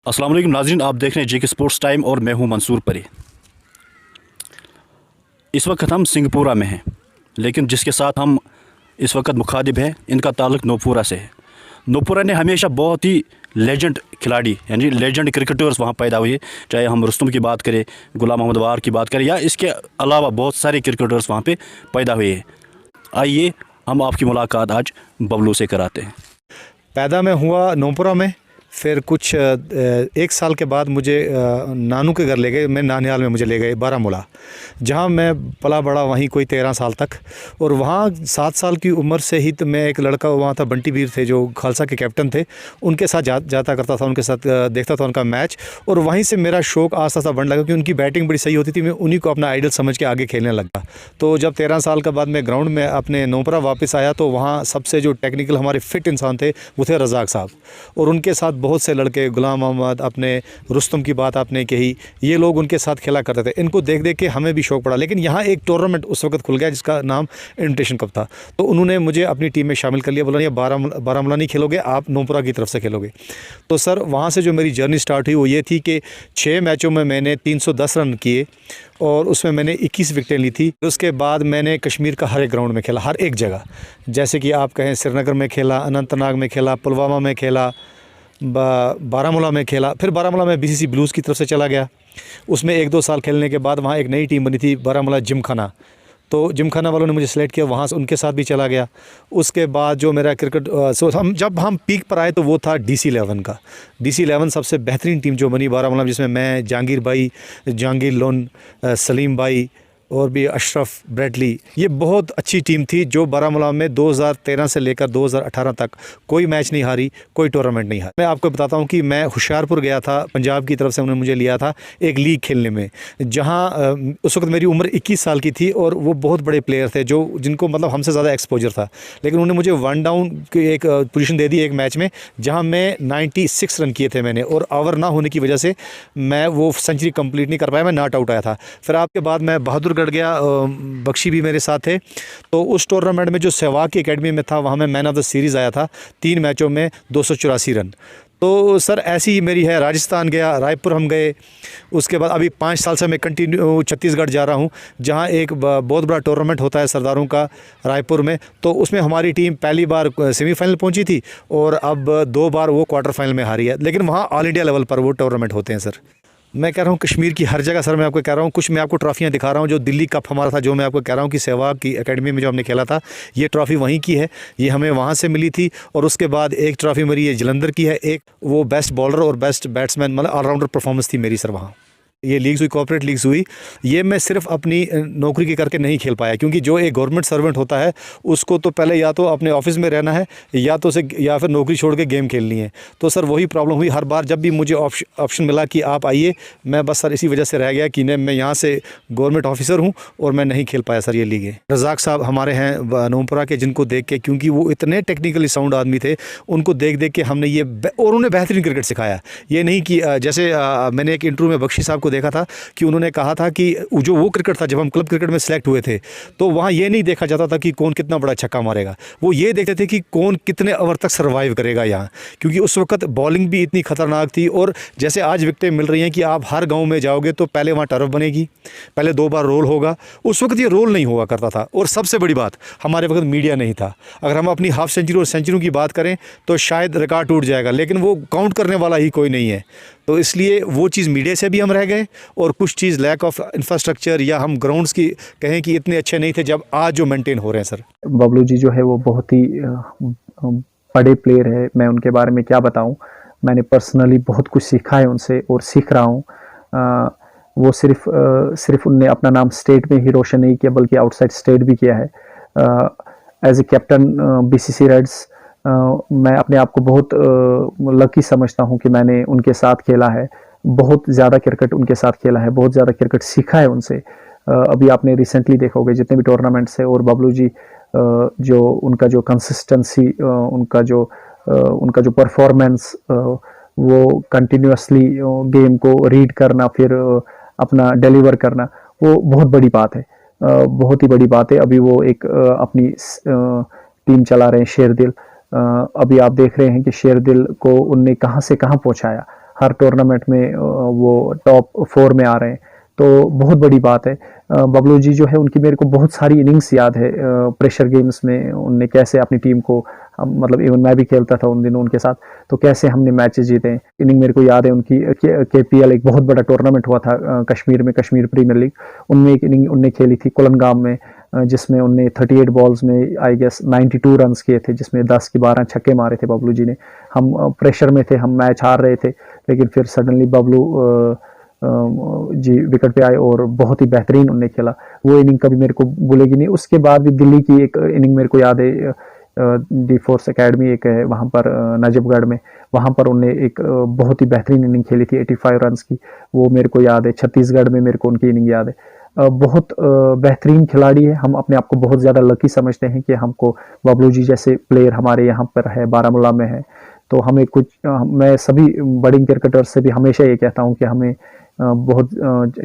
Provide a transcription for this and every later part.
अस्सलाम वालेकुम नाज़रीन, आप देख रहे हैं जेके स्पोर्ट्स टाइम और मैं हूं मंसूर परी। इस वक्त हम सिंगपुरा में हैं, लेकिन जिसके साथ हम इस वक्त मुखातिब हैं इनका ताल्लुक़ नूपुरा से है। नूपुरा ने हमेशा बहुत ही लेजेंड खिलाड़ी यानी लेजेंड क्रिकेटर्स वहाँ पैदा हुए, चाहे हम रुस्तम की बात करें, गुलाम मोहम्मद वार की बात करें या इसके अलावा बहुत सारे क्रिकेटर्स वहाँ पे पैदा हुए हैं। आइए हम आपकी मुलाकात आज बबलू से कराते हैं। पैदा मैं हुआ नूपुरा में, फिर कुछ एक साल के बाद मुझे नानू के घर ले गए। मैं नानियाल में मुझे ले गए बारामूला, जहाँ मैं पला बड़ा वहीं कोई 13 साल तक। और वहाँ 7 साल की उम्र से ही तो मैं एक लड़का वहाँ था, बंटी वीर थे जो खालसा के कैप्टन थे, उनके साथ जाता करता था, उनके साथ देखता था उनका मैच। और वहीं से मेरा शौक़ आस्ता आस्ता बढ़ने लगा, क्योंकि उनकी बैटिंग बड़ी सही होती थी। मैं उन्हीं को अपना आइडल समझ के आगे खेलने लगा। तो जब 13 साल के बाद मैं ग्राउंड में अपने नूपुरा वापस आया, तो वहाँ सबसे जो टेक्निकल हमारे फिट इंसान थे वो थे रज़ाक साहब, और उनके साथ बहुत से लड़के, गुलाम मोहम्मद, अपने रुस्तम की बात आपने कही, ये लोग उनके साथ खेला करते थे। इनको देख देख के हमें भी शौक़ पड़ा। लेकिन यहाँ एक टूर्नामेंट उस वक्त खुल गया जिसका नाम इन्विटेशन कप था। तो उन्होंने मुझे अपनी टीम में शामिल कर लिया। बोला, ये बारामूला नहीं खेलोगे, आप नूपुरा की तरफ से खेलोगे। तो सर वहाँ से जो मेरी जर्नी स्टार्ट हुई वो ये थी कि 6 मैचों में मैंने 310 रन किए और उसमें मैंने 21 विकेटें ली थी। उसके बाद मैंने कश्मीर का हर एक ग्राउंड में खेला, हर एक जगह। जैसे कि आप कहें श्रीनगर में खेला, अनंतनाग में खेला, पुलवामा में खेला, बारामूला में खेला। फिर बारामूला में बीसीसी ब्लूज़ की तरफ से चला गया। उसमें 1-2 साल खेलने के बाद वहाँ एक नई टीम बनी थी, बारामूला जिमखाना। तो जिमखाना वालों ने मुझे सेलेक्ट किया, वहाँ से उनके साथ भी चला गया। उसके बाद जो मेरा क्रिकेट जब हम पीक पर आए तो वो था DC11 का। DC11 सबसे बेहतरीन टीम जो बनी बारामूला में, जिसमें मैं, जहांगीर भाई, जहांगीर लोन, सलीम भाई और भी अशरफ ब्रेडली, ये बहुत अच्छी टीम थी जो बारामूला में 2013 से लेकर 2018 तक कोई मैच नहीं हारी, कोई टूर्नामेंट नहीं हारी। मैं आपको बताता हूँ कि मैं होशियारपुर गया था, पंजाब की तरफ से उन्होंने मुझे लिया था एक लीग खेलने में, जहाँ उस वक्त मेरी उम्र 21 साल की थी और वो बहुत बड़े प्लेयर थे जो जिनको मतलब हमसे ज़्यादा एक्सपोजर था। लेकिन उन्होंने मुझे 1 डाउन की एक पोजीशन दे दी एक मैच में, जहाँ मैं 96 रन किए थे मैंने, और ओवर ना होने की वजह से मैं वो सेंचुरी कंप्लीट नहीं कर पाया, मैं नॉट आउट आया था। फिर आपके बाद मैं बहादुर गया, बख्शी भी मेरे साथ थे। तो उस टूर्नामेंट में जो सहवाग की एकेडमी में था, वहाँ मैं मैन ऑफ द सीरीज़ आया था, 3 मैचों में 284 रन। तो सर ऐसी ही मेरी है। राजस्थान गया, रायपुर हम गए। उसके बाद अभी 5 साल से मैं कंटिन्यू छत्तीसगढ़ जा रहा हूँ, जहाँ एक बहुत बड़ा टूर्नामेंट होता है सरदारों का रायपुर में। तो उसमें हमारी टीम पहली बार सेमीफाइनल पहुँची थी और अब 2 बार वो क्वार्टर फाइनल में हारी है। लेकिन वहाँ ऑल इंडिया लेवल पर वो टूर्नामेंट होते हैं सर। मैं कह रहा हूँ कश्मीर की हर जगह सर, मैं आपको कह रहा हूँ, कुछ मैं आपको ट्रॉफियाँ दिखा रहा हूँ। जो दिल्ली कप हमारा था, जो मैं आपको कह रहा हूँ कि सहवाग की एकेडमी में जो हमने खेला था, ये ट्रॉफ़ी वहीं की है, ये हमें वहाँ से मिली थी। और उसके बाद एक ट्रॉफ़ी मेरी ये जलंधर की है, एक वो बेस्ट बॉलर और बेस्ट बैट्समैन मतलब ऑलराउंडर परफॉर्मेंस थी मेरी सर वहाँ। ये लीग्स हुई, कॉर्पोरेट लीग्स हुई। ये मैं सिर्फ अपनी नौकरी के करके नहीं खेल पाया, क्योंकि जो एक गवर्नमेंट सर्वेंट होता है उसको तो पहले या तो अपने ऑफिस में रहना है या फिर नौकरी छोड़ के गेम खेलनी है। तो सर वही प्रॉब्लम हुई हर बार जब भी मुझे ऑप्शन मिला कि आप आइए। मैं बस सर इसी वजह से रह गया कि मैं यहाँ से गवर्नमेंट ऑफिसर हूँ और मैं नहीं खेल पाया सर ये लीगें। रज़ाक साहब हमारे हैं नूपुरा के, जिनको देख के, क्योंकि वो इतने टेक्निकली साउंड आदमी थे, उनको देख देख के हमने ये और उन्हें बेहतरीन क्रिकेट सिखाया। ये नहीं कि जैसे मैंने एक इंटरव्यू में बख्शी साहब को देखा था कि उन्होंने कहा था कि जो वो क्रिकेट था, जब हम क्लब क्रिकेट में सिलेक्ट हुए थे, तो वहाँ ये नहीं देखा जाता था कि कौन कितना बड़ा छक्का मारेगा। वो ये देखते थे कि कौन कितने ओवर तक सर्वाइव करेगा यहाँ, क्योंकि उस वक्त बॉलिंग भी इतनी खतरनाक थी। और जैसे आज विकेटें मिल रही हैं कि आप हर गाँव में जाओगे तो पहले वहाँ टर्फ बनेगी, पहले 2 बार रोल होगा। उस वक्त ये रोल नहीं हुआ करता था। और सबसे बड़ी बात, हमारे वक्त मीडिया नहीं था। अगर हम अपनी हाफ सेंचुरी और सेंचुरी की बात करें तो शायद रिकॉर्ड टूट जाएगा, लेकिन वो काउंट करने वाला ही कोई नहीं है। तो इसलिए वो चीज़ मीडिया से भी हम रह गए, और कुछ चीज़ लैक ऑफ इंफ्रास्ट्रक्चर या हम ग्राउंड्स की कहें कि इतने अच्छे नहीं थे जब आज जो मेंटेन हो रहे हैं सर। बबलू जी जो है वो बहुत ही बड़े प्लेयर है। मैं उनके बारे में क्या बताऊं। मैंने पर्सनली बहुत कुछ सीखा है उनसे और सीख रहा हूं। वो सिर्फ उनने अपना नाम स्टेट में ही रोशन नहीं किया, बल्कि आउटसाइड स्टेट भी किया है। As a captain BCC Reds मैं अपने आप को बहुत लकी समझता हूं कि मैंने उनके साथ खेला है, बहुत ज़्यादा क्रिकेट उनके साथ खेला है, बहुत ज़्यादा क्रिकेट सीखा है उनसे। अभी आपने रिसेंटली देखा होगा जितने भी टूर्नामेंट्स है, और बबलू जी जो उनका जो कंसिस्टेंसी, उनका जो परफॉर्मेंस, वो कंटिन्यूसली गेम को रीड करना, फिर अपना डिलीवर करना, वो बहुत बड़ी बात है, बहुत ही बड़ी बात है। अभी वो एक अपनी टीम चला रहे हैं शेरदिल। अभी आप देख रहे हैं कि शेरदिल को उनने कहां से कहां पहुंचाया, हर टूर्नामेंट में वो टॉप 4 में आ रहे हैं, तो बहुत बड़ी बात है। बबलू जी जो है उनकी मेरे को बहुत सारी इनिंग्स याद है प्रेशर गेम्स में, उनने कैसे अपनी टीम को, मतलब इवन मैं भी खेलता था उन दिनों उनके साथ, तो कैसे हमने मैचेस जीते। इनिंग मेरे को याद है उनकी, KPL एक बहुत बड़ा टूर्नामेंट हुआ था कश्मीर में, कश्मीर प्रीमियर लीग, उनमें एक इनिंग उनने खेली थी कुलनगाम में, जिसमें उनने 38 बॉल्स में आई गेस 92 रन्स किए थे, जिसमें 10 की 12 छक्के मारे थे बबलू जी ने। हम प्रेशर में थे, हम मैच हार रहे थे, लेकिन फिर सडनली बबलू जी विकेट पे आए और बहुत ही बेहतरीन उन्होंने खेला। वो इनिंग कभी मेरे को भूलेगी नहीं। उसके बाद भी दिल्ली की एक इनिंग मेरे को याद है, डी फोर्स एकेडमी एक है वहाँ पर नजफगढ़ में, वहाँ पर उन्होंने एक बहुत ही बेहतरीन इनिंग खेली थी 85 रन्स की, वो मेरे को याद है। छत्तीसगढ़ में मेरे को उनकी इनिंग याद है। बहुत बेहतरीन खिलाड़ी है। हम अपने आप को बहुत ज़्यादा लकी समझते हैं कि हमको बबलू जी जैसे प्लेयर हमारे यहाँ पर है, बारामूला में है। तो हमें कुछ, मैं सभी बड़े क्रिकेटर्स से भी हमेशा ये कहता हूँ कि हमें बहुत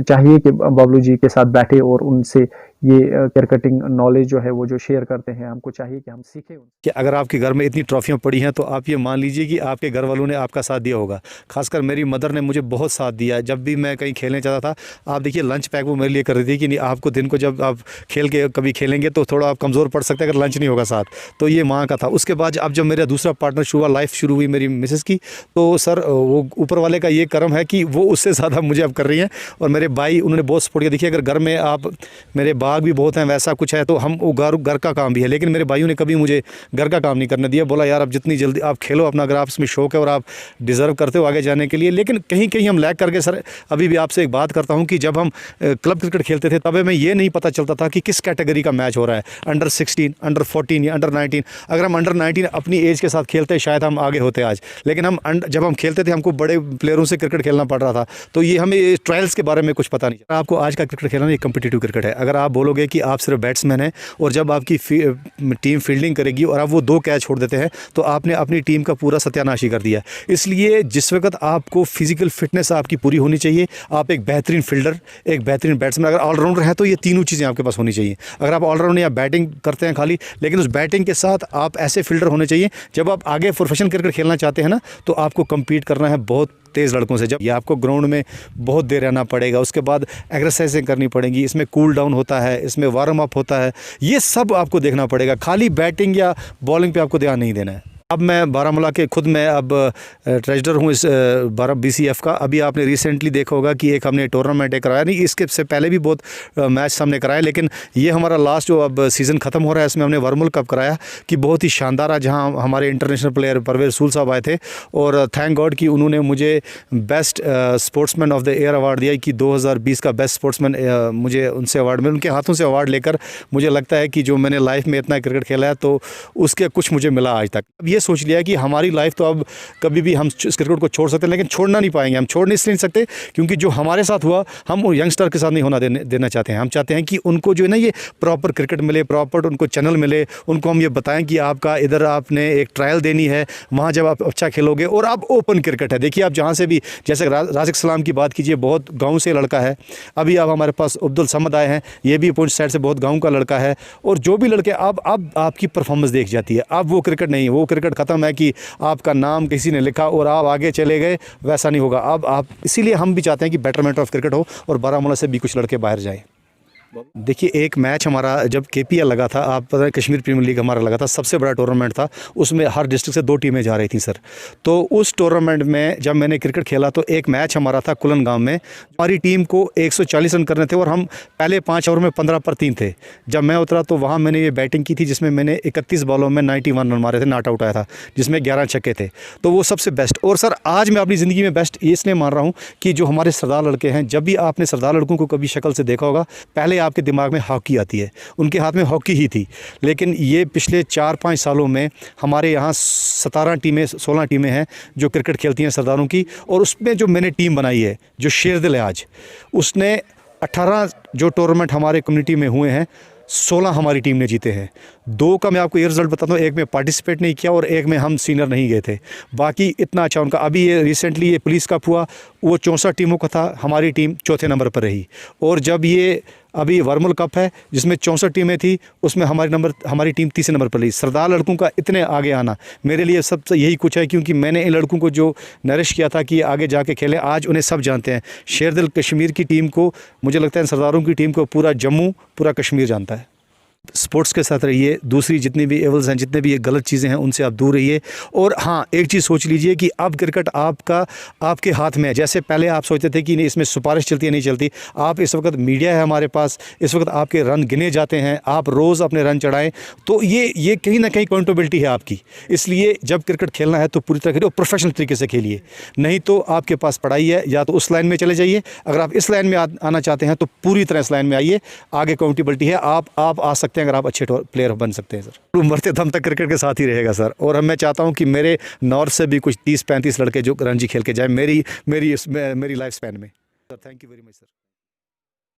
चाहिए कि बबलू जी के साथ बैठे और उनसे ये क्रिकेटिंग नॉलेज जो है वो जो शेयर करते हैं, हमको चाहिए कि हम सीखें। कि अगर आपके घर में इतनी ट्रॉफियाँ पड़ी हैं तो आप ये मान लीजिए कि आपके घर वालों ने आपका साथ दिया होगा। खासकर मेरी मदर ने मुझे बहुत साथ दिया। जब भी मैं कहीं खेलने जाता था, आप देखिए लंच पैक वो मेरे लिए कर रही थी कि नहीं, आपको दिन को जब आप खेल के कभी खेलेंगे तो थोड़ा आप कमज़ोर पड़ सकते हैं अगर लंच नहीं होगा साथ, तो ये माँ का था। उसके बाद अब जब मेरा दूसरा पार्टनर हुआ, लाइफ शुरू हुई मेरी मिसेस की, तो सर वो ऊपर वाले का ये करम है कि वो उससे ज़्यादा मुझे अब कर रही हैं। और मेरे भाई उन्होंने बहुत सपोर्ट किया। देखिए अगर घर में आप, मेरे बाग भी बहुत हैं, वैसा कुछ है, तो हम वो घर का काम भी है, लेकिन मेरे भाइयों ने कभी मुझे घर का काम नहीं करने दिया। बोला यार अब जितनी जल्दी आप खेलो अपना, अगर आप इसमें शौक है और आप डिज़र्व करते हो आगे जाने के लिए। लेकिन कहीं कहीं हम लैग करके सर, अभी भी आपसे एक बात करता हूँ कि जब हम क्लब क्रिकेट खेलते थे तब हमें ये नहीं पता चलता था कि किस कैटेगरी का मैच हो रहा है, अंडर 16, अंडर 14 या अंडर 19। अगर हम अंडर 19 अपनी एज के साथ खेलते शायद हम आगे होते आज, लेकिन हम जब हम खेलते थे हमको बड़े प्लेयरों से क्रिकेट खेलना पड़ रहा था, तो ये हमें ट्रायल्स के बारे में कुछ पता नहीं। आपको आज का क्रिकेट खेलना ये कम्पिटिटिव क्रिकेट है। अगर आप बोलोगे कि आप सिर्फ बैट्समैन हैं और जब आपकी टीम फील्डिंग करेगी और आप वो 2 कैच छोड़ देते हैं तो आपने अपनी टीम का पूरा सत्यानाशी कर दिया। इसलिए जिस वक्त आपको फिजिकल फिटनेस आपकी पूरी होनी चाहिए, आप एक बेहतरीन फील्डर, एक बेहतरीन बैट्समैन, अगर ऑलराउंडर है तो ये तीनों चीज़ें आपके पास होनी चाहिए। अगर आप ऑलराउंडर या बैटिंग करते हैं खाली, लेकिन उस बैटिंग के साथ आप ऐसे फील्डर होने चाहिए, जब आप आगे प्रोफेशनल क्रिकेट खेलना चाहते हैं ना, तो आपको कम्पीट करना है बहुत तेज़ लड़कों से। जब ये आपको ग्राउंड में बहुत देर रहना पड़ेगा, उसके बाद एक्सरसाइजें करनी पड़ेंगी, इसमें कूल डाउन होता है, इसमें वार्म अप होता है, ये सब आपको देखना पड़ेगा। खाली बैटिंग या बॉलिंग पे आपको ध्यान नहीं देना है। अब मैं बारामूला के खुद मैं अब ट्रेजरर हूँ इस BCF का। अभी आपने रिसेंटली देखा होगा कि एक हमने टूर्नामेंट एक कराया, नहीं इसके से पहले भी बहुत मैच हमने कराए, लेकिन ये हमारा लास्ट जो अब सीज़न ख़त्म हो रहा है इसमें हमने वर्मुल कप कराया कि बहुत ही शानदार है, जहाँ हमारे इंटरनेशनल प्लेयर परवेज़ रसूल साहब आए थे। और थैंक गॉड कि उन्होंने मुझे best sportsman of the year award दिया कि 2020 का बेस्ट स्पोर्ट्समैन मुझे उनसे अवार्ड मिला। उनके हाथों से अवार्ड लेकर मुझे लगता है कि जो मैंने लाइफ में इतना क्रिकेट खेला है तो उसके कुछ मुझे मिला आज तक। अब ये सोच लिया कि हमारी लाइफ तो अब कभी भी हम इस क्रिकेट को छोड़ सकते हैं, लेकिन छोड़ना नहीं पाएंगे। हम छोड़ नहीं सकते क्योंकि जो हमारे साथ हुआ हम वो यंगस्टर के साथ नहीं होना देना चाहते हैं। हम चाहते हैं कि उनको जो है ना ये प्रॉपर क्रिकेट मिले, प्रॉपर उनको चैनल मिले, उनको हम ये बताएं कि आपका इधर आपने एक ट्रायल देनी है, वहाँ जब आप अच्छा खेलोगे और आप ओपन क्रिकेट है। देखिए आप जहाँ से भी, जैसे राशिक सलाम की बात कीजिए, बहुत गाँव से लड़का है। अभी आप हमारे पास अब्दुल समद आए हैं, ये भी पुंछ साइड से बहुत गाँव का लड़का है। और जो भी लड़के अब आपकी परफॉर्मेंस देख जाती है। अब वो क्रिकेट नहीं, वो क्रिकेट ख़त्म है कि आपका नाम किसी ने लिखा और आप आगे चले गए, वैसा नहीं होगा। अब आप, इसीलिए हम भी चाहते हैं कि बेटरमेंट ऑफ क्रिकेट हो और बारामूला से भी कुछ लड़के बाहर जाएं। देखिए एक मैच हमारा जब KPL लगा था, आप पता है कश्मीर प्रीमियर लीग हमारा लगा था, सबसे बड़ा टूर्नामेंट था। उसमें हर डिस्ट्रिक्ट से 2 टीमें जा रही थी सर। तो उस टूर्नामेंट में जब मैंने क्रिकेट खेला तो एक मैच हमारा था कुलनगाम में। हमारी टीम को 140 रन करने थे और हम पहले 5 ओवर में 15 पर 3 थे। जब मैं उतरा तो वहाँ मैंने ये बैटिंग की थी जिसमें मैंने 31 बॉलों में 91 रन मारे थे, नॉट आउट आया था, जिसमें 11 छक्के थे। तो वो सबसे बेस्ट। और सर आज मैं अपनी ज़िंदगी में बेस्ट इसलिए मान रहा हूँ कि जो हमारे सरदार लड़के हैं, जब भी आपने सरदार लड़कों को कभी शक्ल से देखा होगा, पहले आपके दिमाग में हॉकी आती है। उनके हाथ में हॉकी ही थी। लेकिन ये पिछले 4-5 सालों में हमारे यहाँ 17 टीमें 16 टीमें हैं जो क्रिकेट खेलती हैं सरदारों की। और उसमें जो मैंने टीम बनाई है, जो शेरदिल है आज, उसने 18 जो टूर्नामेंट हमारे कम्युनिटी में हुए हैं, 16 हमारी टीम ने जीते हैं। 2 का मैं आपको ये रिज़ल्ट बताता हूँ, एक में पार्टिसिपेट नहीं किया और एक में हम सीनियर नहीं गए थे। बाकी इतना अच्छा उनका। अभी ये रिसेंटली ये पुलिस कप हुआ, वो 64 टीमों का था, हमारी टीम चौथे नंबर पर रही। और जब ये अभी वर्मुल कप है जिसमें 64 टीमें थी, उसमें हमारी टीम तीसरे नंबर पर रही। सरदार लड़कों का इतने आगे आना मेरे लिए सबसे यही कुछ है, क्योंकि मैंने इन लड़कों को जो नरिश किया था कि आगे जाके खेलें, आज उन्हें सब जानते हैं। शेरदिल कश्मीर की टीम को, मुझे लगता है सरदारों की टीम को पूरा जम्मू, पूरा कश्मीर जानता है। स्पोर्ट्स के साथ रहिए, दूसरी जितनी भी एवल्स हैं, जितने भी ये गलत चीज़ें हैं, उनसे आप दूर रहिए। और हाँ, एक चीज़ सोच लीजिए कि अब क्रिकेट आपके हाथ में है। जैसे पहले आप सोचते थे कि नहीं इसमें सिफारिश चलती है, नहीं चलती। आप इस वक्त, मीडिया है हमारे पास, इस वक्त आपके रन गिने जाते हैं, आप रोज़ अपने रन चढ़ाएं, तो ये कहीं ना कहीं अकाउंटेबिलिटी है आपकी। इसलिए जब क्रिकेट खेलना है तो पूरी तरह खेलिए और प्रोफेशनल तरीके से खेलिए। नहीं तो आपके पास पढ़ाई है, या तो उस लाइन में चले जाइए। अगर आप इस लाइन में आना चाहते हैं तो पूरी तरह इस लाइन में आइए। आगे अकाउंटेबिलिटी है, आप आ सकते हैं अगर आप अच्छे प्लेयर बन सकते हैं सर। मरते दम तक क्रिकेट के साथ ही रहेगा सर। और मैं चाहता हूं कि मेरे नॉर्थ से भी कुछ 30-35 लड़के जो रणजी खेल के जाए मेरी लाइफ स्पैन में। Sir thank you very much sir.